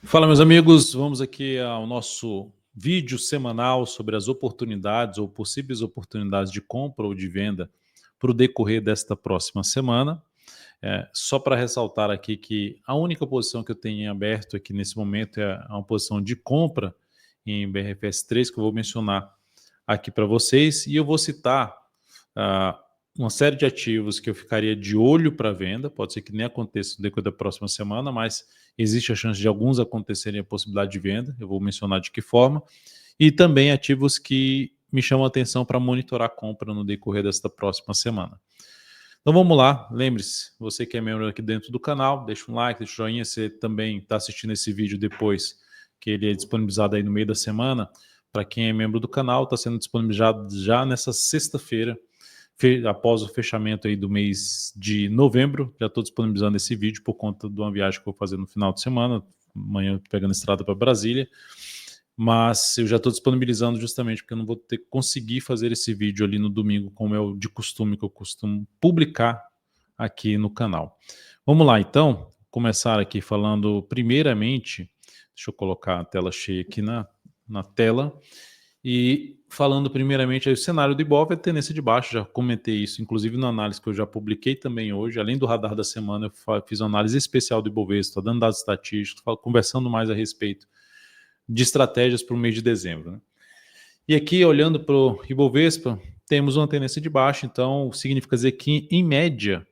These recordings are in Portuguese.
Fala, meus amigos, vamos aqui ao nosso vídeo semanal sobre as oportunidades ou possíveis oportunidades de compra ou de venda para o decorrer desta próxima semana. Só para ressaltar aqui que a única posição que eu tenho em aberto aqui nesse momento é uma posição de compra em BRFS3, que eu vou mencionar aqui para vocês, e eu vou citar ah, uma série de ativos que eu ficaria de olho para venda. Pode ser que nem aconteça no decorrer da próxima semana, mas existe a chance de alguns acontecerem a possibilidade de venda. Eu vou mencionar de que forma. E também ativos que me chamam a atenção para monitorar a compra no decorrer desta próxima semana. Então vamos lá, lembre-se, você que é membro aqui dentro do canal, deixa um like, deixa um joinha, você também está assistindo esse vídeo depois, que ele é disponibilizado aí no meio da semana. Para quem é membro do canal, está sendo disponibilizado já nessa sexta-feira, após o fechamento aí do mês de novembro. Já estou disponibilizando esse vídeo por conta de uma viagem que eu vou fazer no final de semana, amanhã pegando a estrada para Brasília, mas eu já estou disponibilizando justamente porque eu não vou conseguir fazer esse vídeo ali no domingo, como é o de costume que eu costumo publicar aqui no canal. Vamos lá então, começar aqui falando primeiramente, deixa eu colocar a tela cheia aqui na tela, e falando primeiramente aí, o cenário do Ibov é tendência de baixo, já comentei isso, inclusive na análise que eu já publiquei também hoje, além do radar da semana, eu fiz uma análise especial do Ibovespa, dando dados estatísticos, conversando mais a respeito de estratégias para o mês de dezembro, né? E aqui, olhando para o Ibovespa, temos uma tendência de baixa, então significa dizer que, em média,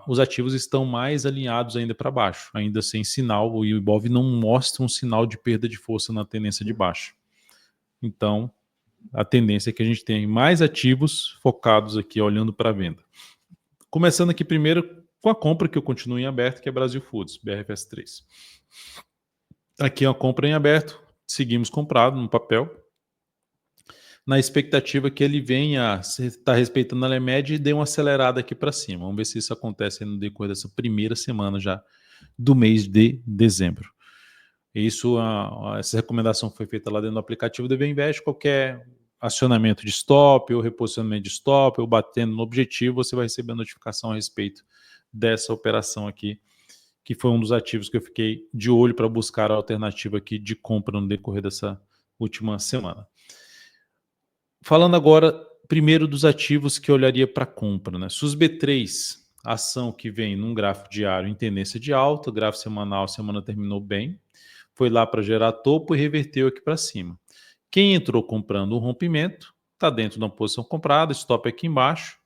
os ativos estão mais alinhados ainda para baixo, ainda sem sinal, o Ibov não mostra um sinal de perda de força na tendência de baixa. Então, a tendência é que a gente tenha mais ativos focados aqui, olhando para a venda. Começando aqui primeiro com a compra que eu continuo em aberto, que é Brasil Foods, BRFS3. Aqui é uma compra em aberto, seguimos comprado no papel, na expectativa que ele venha estar respeitando a média e dê uma acelerada aqui para cima. Vamos ver se isso acontece no decorrer dessa primeira semana já do mês de dezembro. Isso, essa recomendação foi feita lá dentro do aplicativo do Beinvest. Qualquer acionamento de stop ou reposicionamento de stop ou batendo no objetivo, você vai receber a notificação a respeito dessa operação aqui, que foi um dos ativos que eu fiquei de olho para buscar a alternativa aqui de compra no decorrer dessa última semana. Falando agora primeiro dos ativos que eu olharia para compra, né? SUSB3, ação que vem num gráfico diário em tendência de alta, gráfico semanal, a semana terminou bem, foi lá para gerar topo e reverteu aqui para cima. Quem entrou comprando um rompimento, está dentro de uma posição comprada, stop aqui embaixo,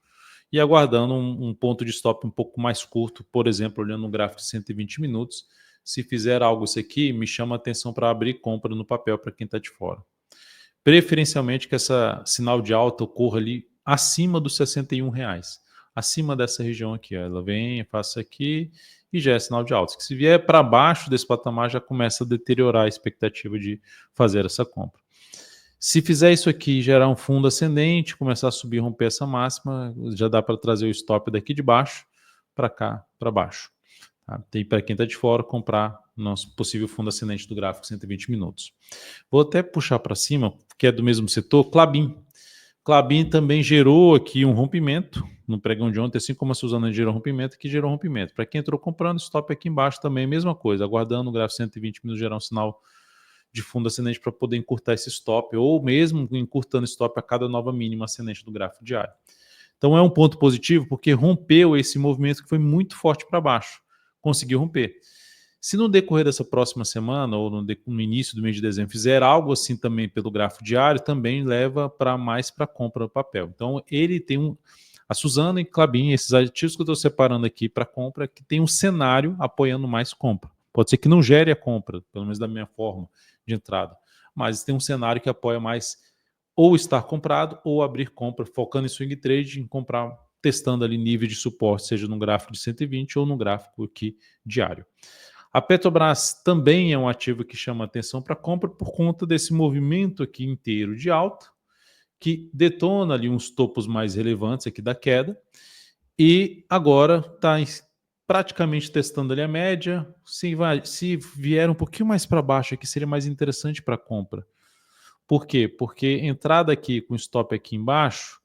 e aguardando um ponto de stop um pouco mais curto, por exemplo, olhando um gráfico de 120 minutos. Se fizer algo isso aqui, me chama a atenção para abrir compra no papel para quem está de fora. Preferencialmente que essa sinal de alta ocorra ali acima dos R$61, acima dessa região aqui. Ó. Ela vem, passa aqui e já é sinal de alta. Se vier para baixo desse patamar, já começa a deteriorar a expectativa de fazer essa compra. Se fizer isso aqui, gerar um fundo ascendente, começar a subir, romper essa máxima, já dá para trazer o stop daqui de baixo para cá, para baixo. Tá? Tem para quem está de fora comprar nosso possível fundo ascendente do gráfico 120 minutos. Vou até puxar para cima, que é do mesmo setor, Klabin. Klabin também gerou aqui um rompimento no pregão de ontem, assim como a Suzana gerou rompimento, que gerou rompimento. Para quem entrou comprando, stop aqui embaixo também, mesma coisa, aguardando o gráfico 120 minutos gerar um sinal de fundo ascendente para poder encurtar esse stop, ou mesmo encurtando stop a cada nova mínima ascendente do gráfico diário. Então é um ponto positivo porque rompeu esse movimento que foi muito forte para baixo. Conseguiu romper. Se no decorrer dessa próxima semana ou no início do mês de dezembro fizer algo assim também pelo gráfico diário, também leva para mais para compra do papel. Então ele tem a Suzana e Klabin, esses ativos que eu estou separando aqui para compra, que tem um cenário apoiando mais compra. Pode ser que não gere a compra, pelo menos da minha forma de entrada, mas tem um cenário que apoia mais ou estar comprado ou abrir compra, focando em swing trade, em comprar, testando ali nível de suporte, seja no gráfico de 120 ou no gráfico aqui diário. A Petrobras também é um ativo que chama atenção para compra por conta desse movimento aqui inteiro de alta, que detona ali uns topos mais relevantes aqui da queda, e agora está praticamente testando ali a média. Se vier um pouquinho mais para baixo aqui, seria mais interessante para compra. Por quê? Porque entrada aqui com stop aqui embaixo,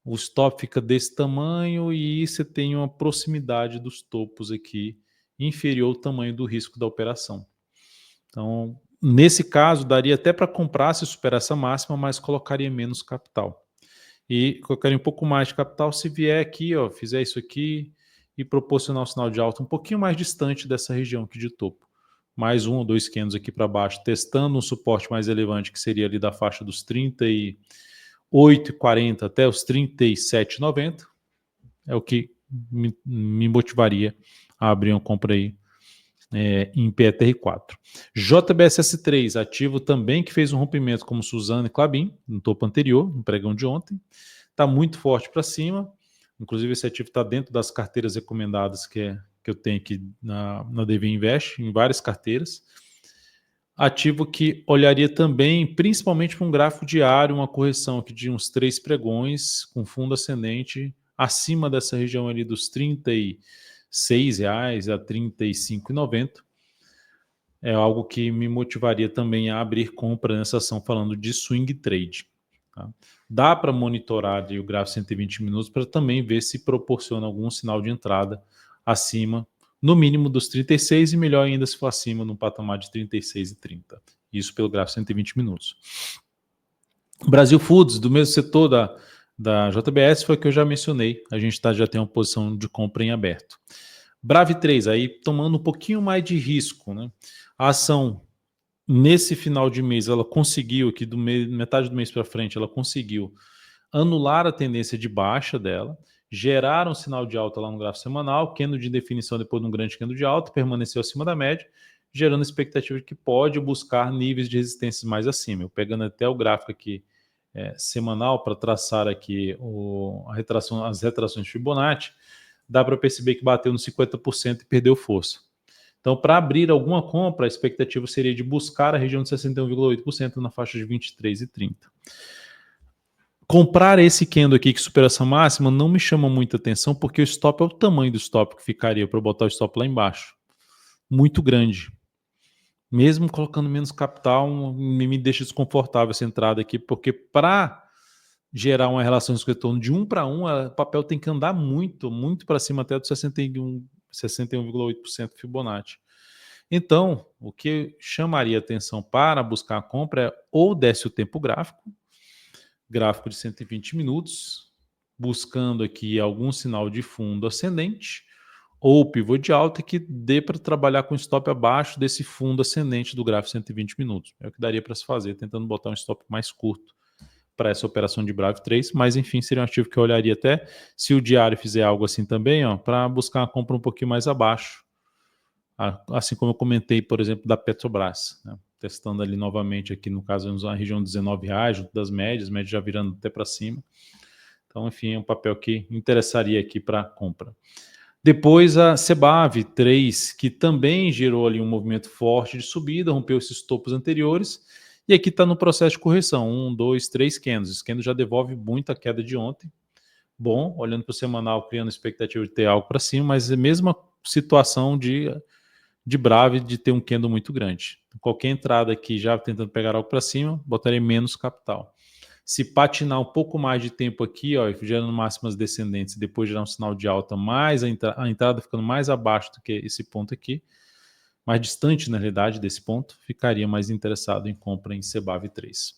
o stop fica desse tamanho e você tem uma proximidade dos topos aqui inferior ao tamanho do risco da operação. Então, nesse caso, daria até para comprar se superar essa máxima, mas colocaria menos capital. E colocaria um pouco mais de capital se vier aqui, ó, fizer isso aqui e proporcionar um sinal de alta um pouquinho mais distante dessa região aqui de topo. Mais 1 ou 2 candles aqui para baixo, testando um suporte mais relevante, que seria ali da faixa dos 38,40 até os 37,90. É o que me motivaria a abrir uma compra aí em PETR4. JBSS3, ativo também que fez um rompimento como Suzano e Klabin, no topo anterior, no pregão de ontem. Está muito forte para cima. Inclusive, esse ativo está dentro das carteiras recomendadas que eu tenho aqui na DV Invest, em várias carteiras. Ativo que olharia também, principalmente para um gráfico diário, uma correção aqui de uns 3 pregões, com fundo ascendente, acima dessa região ali dos R$ 36 a R$ 35,90. É algo que me motivaria também a abrir compra nessa ação, falando de swing trade. Tá? Dá para monitorar ali o gráfico 120 minutos para também ver se proporciona algum sinal de entrada acima, no mínimo dos 36 e melhor ainda se for acima no patamar de 36,30. Isso pelo gráfico 120 minutos. Brasil Foods, do mesmo setor da JBS, foi o que eu já mencionei. A gente já tem uma posição de compra em aberto. Brave 3, aí tomando um pouquinho mais de risco, né? A ação, nesse final de mês, ela conseguiu, aqui metade do mês para frente, ela conseguiu anular a tendência de baixa dela, gerar um sinal de alta lá no gráfico semanal, candle de definição depois de um grande candle de alta, permaneceu acima da média, gerando expectativa de que pode buscar níveis de resistência mais acima. Eu pegando até o gráfico aqui semanal para traçar aqui as retrações de Fibonacci, dá para perceber que bateu no 50% e perdeu força. Então, para abrir alguma compra, a expectativa seria de buscar a região de 61,8% na faixa de 23,30. Comprar esse candle aqui que supera essa máxima não me chama muita atenção, porque o stop é o tamanho do stop que ficaria para eu botar o stop lá embaixo. Muito grande. Mesmo colocando menos capital, me deixa desconfortável essa entrada aqui, porque para gerar uma relação de retorno de 1 para 1, o papel tem que andar muito, muito para cima até do 61,8% Fibonacci. Então, o que chamaria atenção para buscar a compra é ou desce o tempo gráfico de 120 minutos, buscando aqui algum sinal de fundo ascendente, ou pivô de alta que dê para trabalhar com stop abaixo desse fundo ascendente do gráfico 120 minutos. É o que daria para se fazer, tentando botar um stop mais curto para essa operação de Brave 3, mas enfim, seria um ativo que eu olharia até, se o diário fizer algo assim também, para buscar uma compra um pouquinho mais abaixo, assim como eu comentei, por exemplo, da Petrobras, né? Testando ali novamente aqui, no caso, na região de R$19, junto das médias já virando até para cima. Então, enfim, é um papel que interessaria aqui para compra. Depois a Cebav 3, que também gerou ali um movimento forte de subida, rompeu esses topos anteriores, e aqui está no processo de correção, 1, 2, 3 candles. Esse candle já devolve muita queda de ontem. Bom, olhando para o semanal, criando expectativa de ter algo para cima, mas é a mesma situação de Brave de ter um candle muito grande. Qualquer entrada aqui já tentando pegar algo para cima, botarei menos capital. Se patinar um pouco mais de tempo aqui, ó, gerando máximas descendentes, depois gerar um sinal de alta, mais a entrada ficando mais abaixo do que esse ponto aqui, mais distante na realidade desse ponto, ficaria mais interessado em compra em Cebav 3.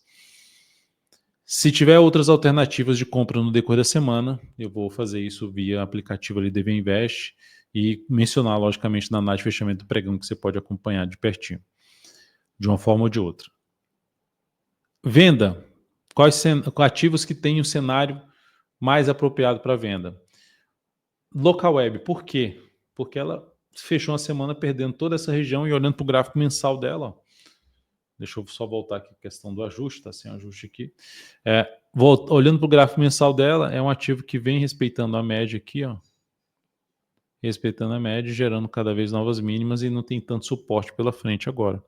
Se tiver outras alternativas de compra no decorrer da semana, eu vou fazer isso via aplicativo ali DV Invest e mencionar, logicamente, na análise de fechamento do pregão, que você pode acompanhar de pertinho, de uma forma ou de outra. Venda. Quais ativos que têm um cenário mais apropriado para venda? Local Web. Por quê? Porque ela fechou uma semana perdendo toda essa região e olhando para o gráfico mensal dela, ó. Deixa eu só voltar aqui a questão do ajuste, tá sem ajuste aqui. Olhando para o gráfico mensal dela, é um ativo que vem respeitando a média aqui, ó. Respeitando a média, gerando cada vez novas mínimas e não tem tanto suporte pela frente agora.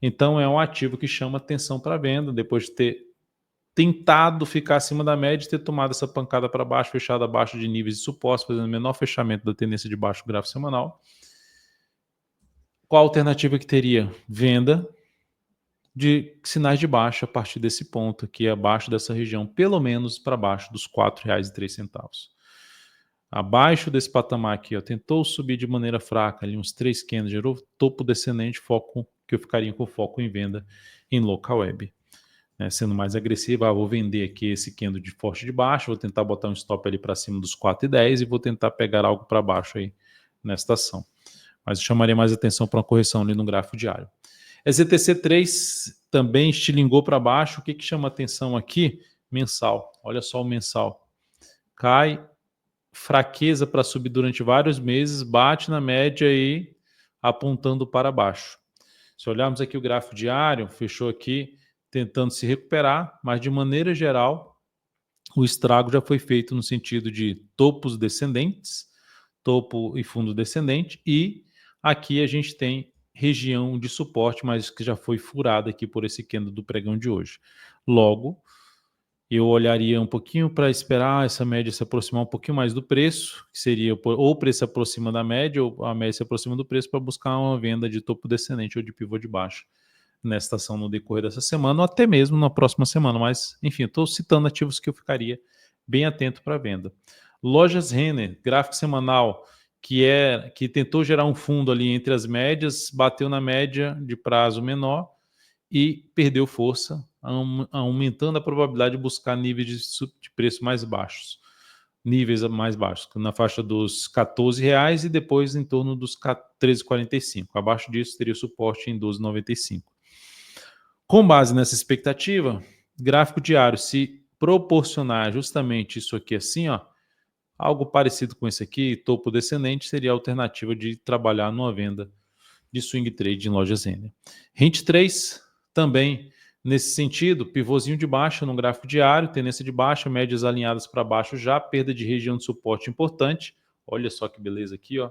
Então é um ativo que chama atenção para venda, depois de ter tentado ficar acima da média e ter tomado essa pancada para baixo, fechado abaixo de níveis de suporte, fazendo o menor fechamento da tendência de baixo do gráfico semanal. Qual a alternativa que teria? Venda de sinais de baixa a partir desse ponto aqui, abaixo dessa região, pelo menos para baixo dos R$ 4,03. abaixo desse patamar aqui, ó, tentou subir de maneira fraca, ali uns 3 candles, gerou topo descendente, foco que eu ficaria com foco em venda em local web. Sendo mais agressivo, vou vender aqui esse candle de forte de baixo, vou tentar botar um stop ali para cima dos 4,10 e vou tentar pegar algo para baixo aí nesta ação. Mas eu chamaria mais atenção para uma correção ali no gráfico diário. EZTC3 também estilingou para baixo. O que chama atenção aqui? Mensal. Olha só o mensal. Cai, fraqueza para subir durante vários meses, bate na média e apontando para baixo. Se olharmos aqui o gráfico diário, fechou aqui tentando se recuperar, mas de maneira geral o estrago já foi feito no sentido de topos descendentes, topo e fundo descendente, e aqui a gente tem região de suporte, mas que já foi furada aqui por esse candle do pregão de hoje. Logo, eu olharia um pouquinho para esperar essa média se aproximar um pouquinho mais do preço, que seria ou o preço se aproxima da média, ou a média se aproxima do preço, para buscar uma venda de topo descendente ou de pivô de baixo nesta ação no decorrer dessa semana, ou até mesmo na próxima semana. Mas, enfim, estou citando ativos que eu ficaria bem atento para venda. Lojas Renner, gráfico semanal, que tentou gerar um fundo ali entre as médias, bateu na média de prazo menor e perdeu força, aumentando a probabilidade de buscar níveis de preço mais baixos. Níveis mais baixos, na faixa dos R$14 e depois em torno dos R$13,45. Abaixo disso teria suporte em R$12,95. Com base nessa expectativa, gráfico diário, se proporcionar justamente isso aqui assim, ó, algo parecido com esse aqui, topo descendente, seria a alternativa de trabalhar numa venda de swing trade em lojas Renner. Hint 3, também nesse sentido, pivôzinho de baixa no gráfico diário, tendência de baixa, médias alinhadas para baixo já, perda de região de suporte importante. Olha só que beleza aqui, ó.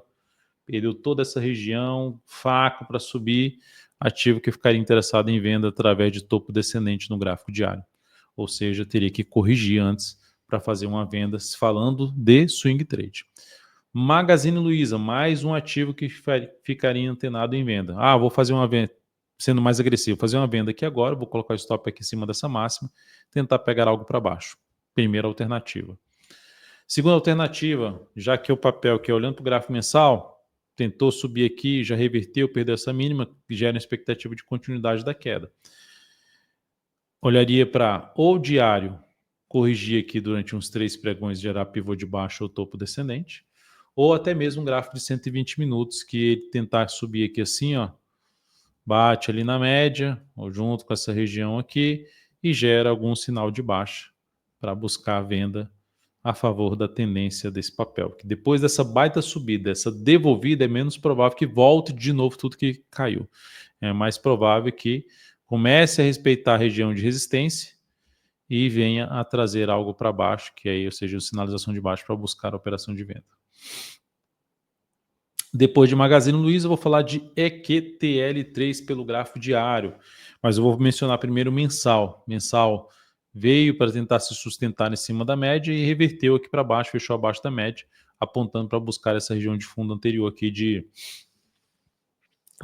Perdeu toda essa região, fraco para subir, ativo que ficaria interessado em venda através de topo descendente no gráfico diário. Ou seja, teria que corrigir antes para fazer uma venda, falando de swing trade. Magazine Luiza, mais um ativo que ficaria antenado em venda. Vou fazer uma venda, sendo mais agressivo, fazer uma venda aqui agora, vou colocar o stop aqui em cima dessa máxima, tentar pegar algo para baixo. Primeira alternativa. Segunda alternativa, já que o papel que olhando para o gráfico mensal, tentou subir aqui, já reverteu, perdeu essa mínima, que gera uma expectativa de continuidade da queda. Olharia para o diário, corrigir aqui durante uns 3 pregões, gerar pivô de baixo ou topo descendente, ou até mesmo um gráfico de 120 minutos, que ele tentar subir aqui assim, ó, bate ali na média, ou junto com essa região aqui, e gera algum sinal de baixa para buscar a venda a favor da tendência desse papel. Que depois dessa baita subida, essa devolvida, é menos provável que volte de novo tudo que caiu. É mais provável que comece a respeitar a região de resistência e venha a trazer algo para baixo, que aí, ou seja, sinalização de baixo para buscar a operação de venda. Depois de Magazine Luiza, eu vou falar de EQTL3 pelo gráfico diário, mas eu vou mencionar primeiro mensal. Mensal veio para tentar se sustentar em cima da média e reverteu aqui para baixo, fechou abaixo da média, apontando para buscar essa região de fundo anterior aqui de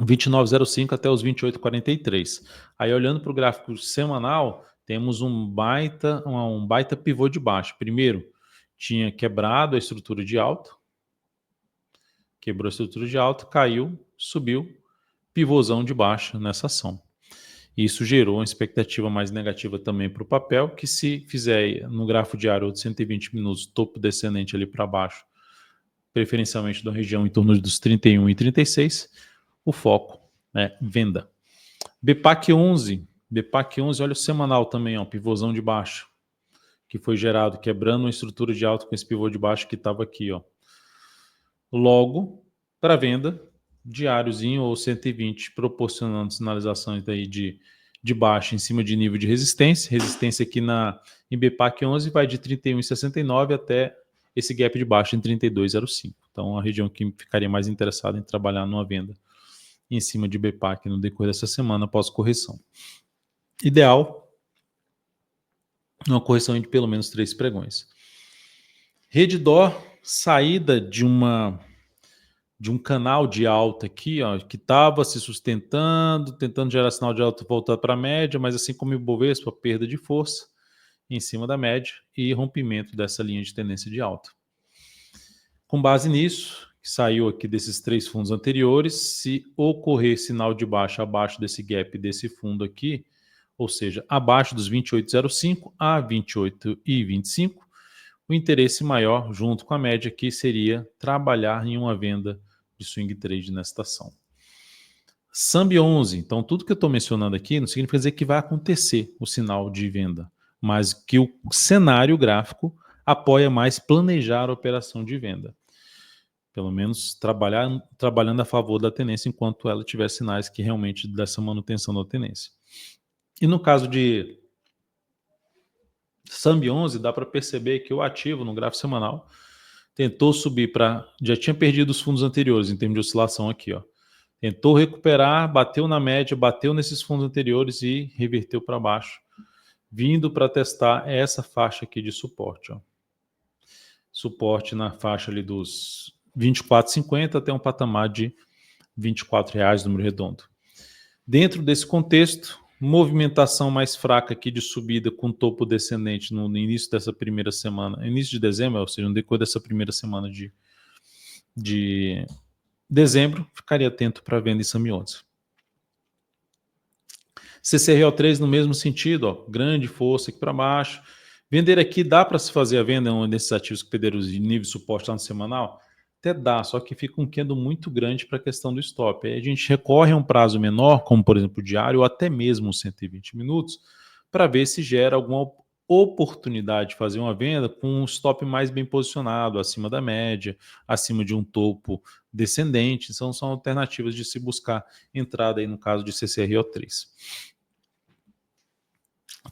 29,05 até os 28,43. Aí olhando para o gráfico semanal, temos um baita pivô de baixo. Primeiro, tinha quebrado a estrutura de alta, quebrou a estrutura de alta, caiu, subiu, pivôzão de baixa nessa ação. Isso gerou uma expectativa mais negativa também para o papel, que se fizer no gráfico diário de 120 minutos, topo descendente ali para baixo, preferencialmente da região em torno dos 31 e 36, o foco é venda. BPAC 11, olha o semanal também, ó, pivôzão de baixo, que foi gerado quebrando uma estrutura de alta com esse pivô de baixo que estava aqui, ó. Logo, para venda, diáriozinho ou 120, proporcionando sinalizações daí de baixa em cima de nível de resistência. Resistência aqui em BPAC 11 vai de 31,69 até esse gap de baixa em 32,05. Então, a região que ficaria mais interessada em trabalhar numa venda em cima de BPAC no decorrer dessa semana após correção. Ideal, uma correção de pelo menos 3 pregões. Redditor, saída de um canal de alta aqui, ó, que estava se sustentando, tentando gerar sinal de alta, voltar para a média, mas assim como o Ibovespa, perda de força em cima da média e rompimento dessa linha de tendência de alta. Com base nisso, que saiu aqui desses 3 fundos anteriores, se ocorrer sinal de baixa abaixo desse gap desse fundo aqui, ou seja, abaixo dos 28,05 a 28,25, o interesse maior, junto com a média aqui, seria trabalhar em uma venda de swing trade nesta ação. SAMB 11, então tudo que eu estou mencionando aqui não significa dizer que vai acontecer o sinal de venda, mas que o cenário gráfico apoia mais planejar a operação de venda. Pelo menos trabalhando a favor da tendência enquanto ela tiver sinais que realmente dessa manutenção da tendência. E no caso de SAMB 11, dá para perceber que o ativo no gráfico semanal tentou subir para... Já tinha perdido os fundos anteriores em termos de oscilação aqui, ó. Tentou recuperar, bateu na média, bateu nesses fundos anteriores e reverteu para baixo, vindo para testar essa faixa aqui de suporte, ó. Suporte na faixa ali dos R$24,50 até um patamar de R$24, número redondo. Dentro desse contexto, movimentação mais fraca aqui de subida com topo descendente no início dessa primeira semana, início de dezembro, ou seja, no decorrer dessa primeira semana de dezembro, ficaria atento para a venda em SAMB 11. CCRO3 no mesmo sentido, ó, grande força aqui para baixo. Vender aqui dá para se fazer a venda desses ativos que perderam os níveis de suporte lá no semanal? Até dá, só que fica um candle muito grande para a questão do stop. Aí a gente recorre a um prazo menor, como por exemplo o diário, ou até mesmo 120 minutos, para ver se gera alguma oportunidade de fazer uma venda com um stop mais bem posicionado, acima da média, acima de um topo descendente. Então são alternativas de se buscar entrada aí no caso de CCRO3.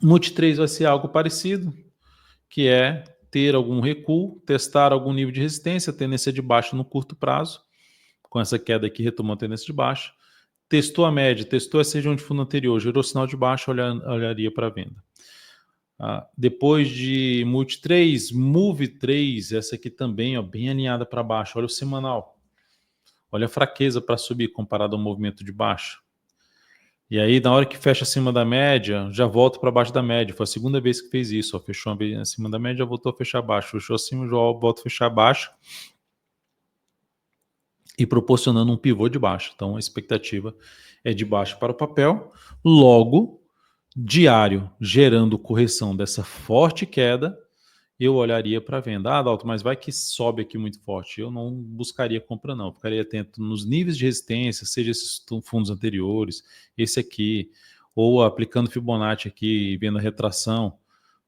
Multi-3 vai ser algo parecido, que é ter algum recuo, testar algum nível de resistência, tendência de baixa no curto prazo, com essa queda aqui retomando a tendência de baixa, testou a média, testou essa região de fundo anterior, gerou sinal de baixa, olharia para a venda. Depois de Multi 3, Move 3, essa aqui também, ó, bem alinhada para baixo, olha o semanal, olha a fraqueza para subir comparado ao movimento de baixa. E aí, na hora que fecha acima da média, já volta para baixo da média. Foi a segunda vez que fez isso. Ó. Fechou uma vez acima da média, já voltou a fechar abaixo. Fechou acima, já volta a fechar abaixo. E proporcionando um pivô de baixo. Então, a expectativa é de baixo para o papel. Logo, diário, gerando correção dessa forte queda, eu olharia para a venda. Adalto, mas vai que sobe aqui muito forte. Eu não buscaria compra, não. Ficaria atento nos níveis de resistência, seja esses fundos anteriores, esse aqui, ou aplicando Fibonacci aqui, vendo a retração.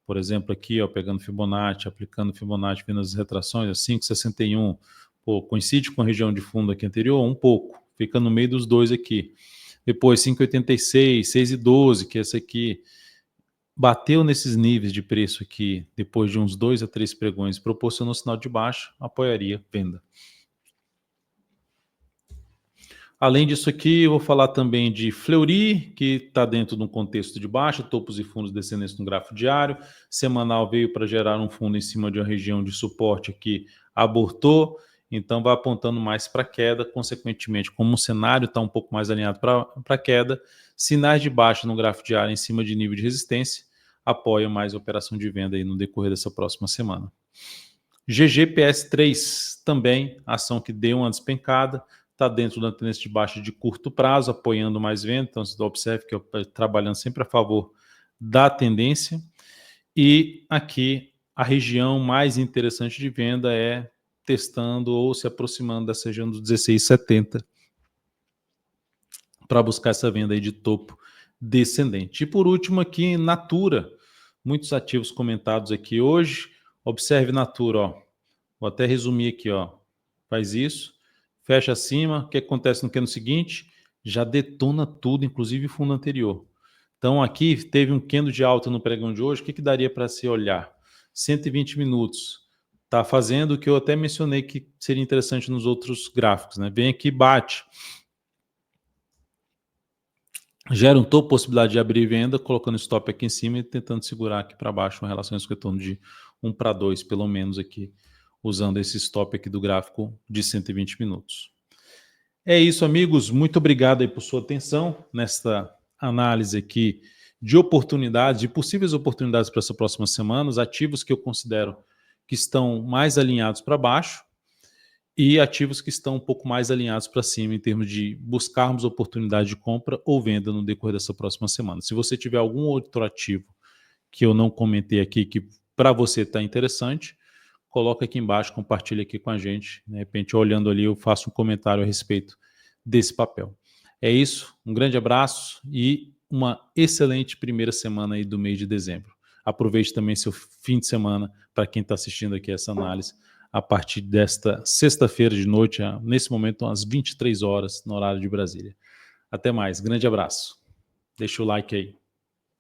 Por exemplo, aqui, ó, pegando Fibonacci, aplicando Fibonacci, vendo as retrações, 5,61. Pô, coincide com a região de fundo aqui anterior? Um pouco. Fica no meio dos dois aqui. Depois, 5,86, 6,12, que é essa aqui. Bateu nesses níveis de preço aqui, depois de uns 2 a 3 pregões, proporcionou sinal de baixa, apoiaria venda. Além disso aqui, eu vou falar também de Fleury, que está dentro de um contexto de baixa, topos e fundos descendentes no gráfico diário. Semanal veio para gerar um fundo em cima de uma região de suporte aqui, abortou, então vai apontando mais para queda, consequentemente, como o cenário está um pouco mais alinhado para queda, sinais de baixa no gráfico diário em cima de nível de resistência, apoia mais a operação de venda aí no decorrer dessa próxima semana. GGPS3 também, ação que deu uma despencada, está dentro da tendência de baixa de curto prazo, apoiando mais venda, então você observe que eu trabalhando sempre a favor da tendência. E aqui a região mais interessante de venda é testando ou se aproximando dessa região dos 16,70 para buscar essa venda aí de topo descendente. E por último aqui, Natura, muitos ativos comentados aqui hoje. Observe Natura, ó. Vou até resumir aqui, ó. Faz isso, fecha acima. O que acontece no seguinte? Já detona tudo, inclusive o fundo anterior. Então aqui teve um candle de alta no pregão de hoje. O que daria para se olhar? 120 minutos. Está fazendo o que eu até mencionei que seria interessante nos outros gráficos, né? Vem aqui, bate. Gera um topo, possibilidade de abrir venda, colocando stop aqui em cima e tentando segurar aqui para baixo uma relação de retorno de 1 para 2, pelo menos aqui, usando esse stop aqui do gráfico de 120 minutos. É isso, amigos. Muito obrigado aí por sua atenção nesta análise aqui de oportunidades, de possíveis oportunidades para essa próxima semana, os ativos que eu considero que estão mais alinhados para baixo. e ativos que estão um pouco mais alinhados para cima em termos de buscarmos oportunidade de compra ou venda no decorrer dessa próxima semana. Se você tiver algum outro ativo que eu não comentei aqui, que para você está interessante, coloca aqui embaixo, compartilha aqui com a gente. De repente, olhando ali, eu faço um comentário a respeito desse papel. É isso, um grande abraço e uma excelente primeira semana aí do mês de dezembro. Aproveite também seu fim de semana para quem está assistindo aqui essa análise a partir desta sexta-feira de noite, nesse momento, às 23 horas, no horário de Brasília. Até mais, grande abraço. Deixa o like aí.